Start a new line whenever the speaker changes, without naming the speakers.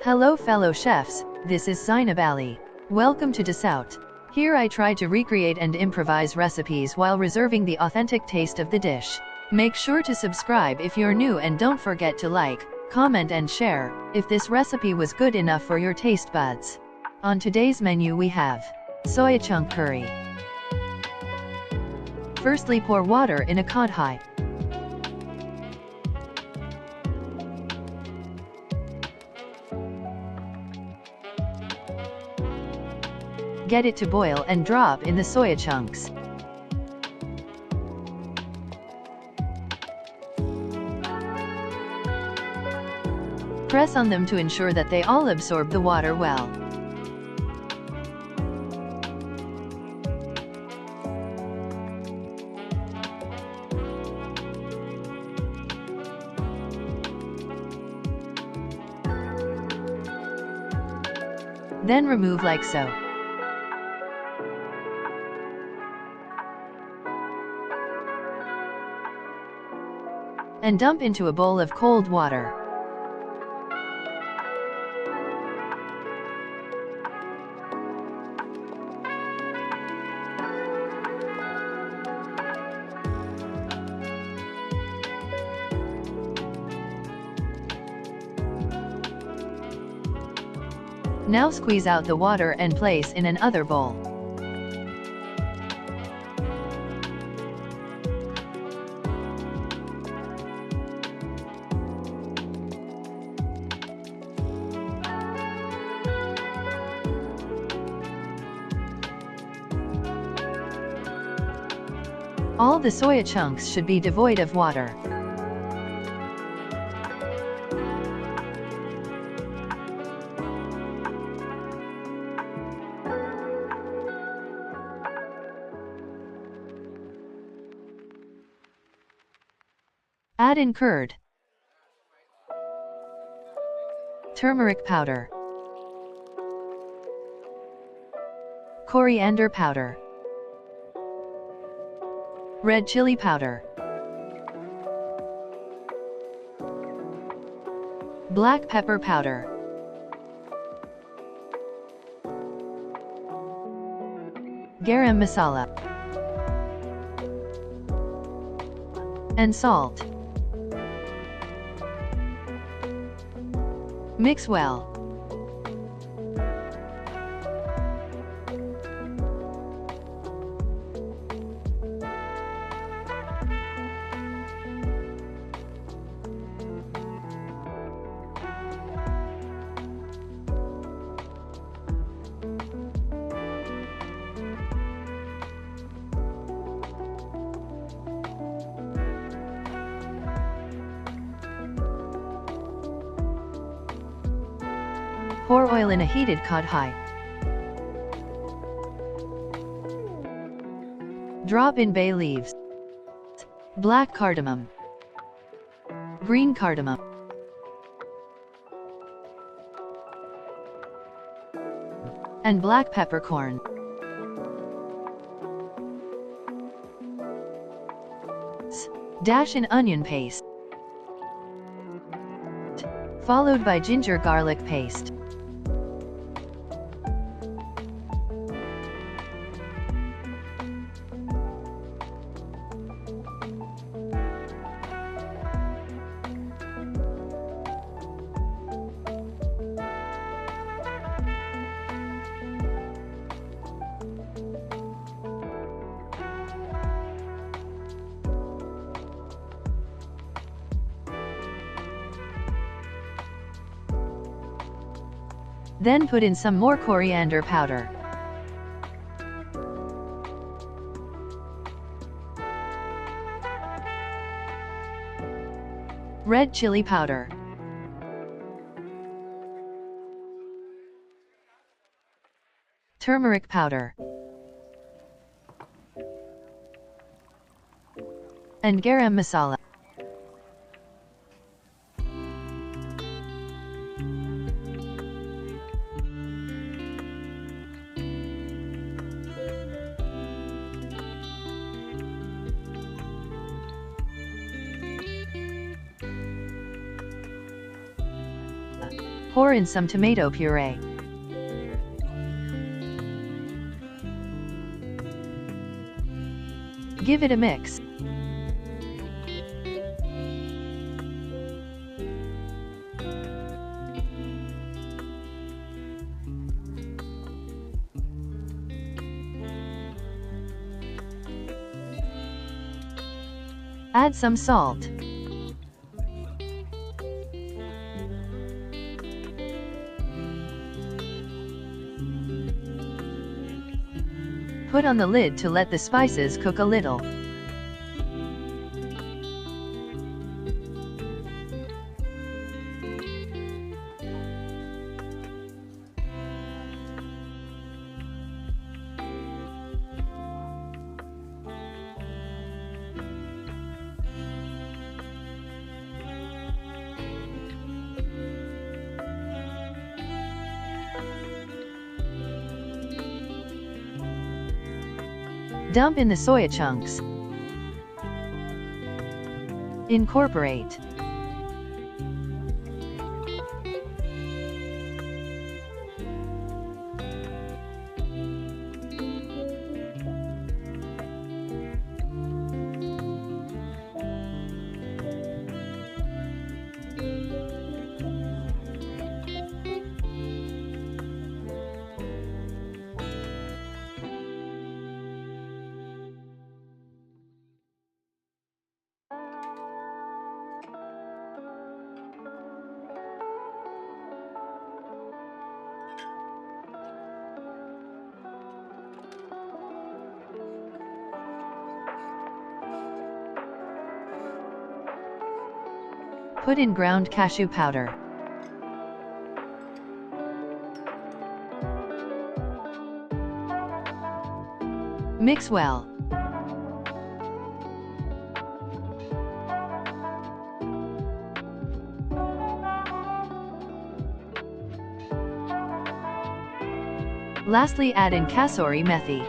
Hello fellow chefs, this is Zainab Ali. Welcome to Desout. Here I try to recreate and improvise recipes while reserving the authentic taste of the dish. Make sure to subscribe if you're new and don't forget to like, comment and share, if this recipe was good enough for your taste buds. On today's menu we have soya chunk curry. Firstly pour water in a kadhai. Get it to boil and drop in the soya chunks. Press on them to ensure that they all absorb the water well. Then remove like so. And dump into a bowl of cold water. Now squeeze out the water and place in another bowl. All the soya chunks should be devoid of water. Add in curd, turmeric powder, coriander powder, red chili powder, black pepper powder, garam masala, and salt. Mix well. Pour oil in a heated kadhai. Drop in bay leaves, black cardamom, green cardamom, and black peppercorn. Dash in onion paste, followed by ginger garlic paste. Then put in some more coriander powder. Red chili powder. Turmeric powder. And garam masala. Pour in some tomato puree. Give it a mix. Add some salt. Put on the lid to let the spices cook a little. Dump in the soya chunks. Incorporate. Put in ground cashew powder. Mix well. Lastly, add in kasuri methi.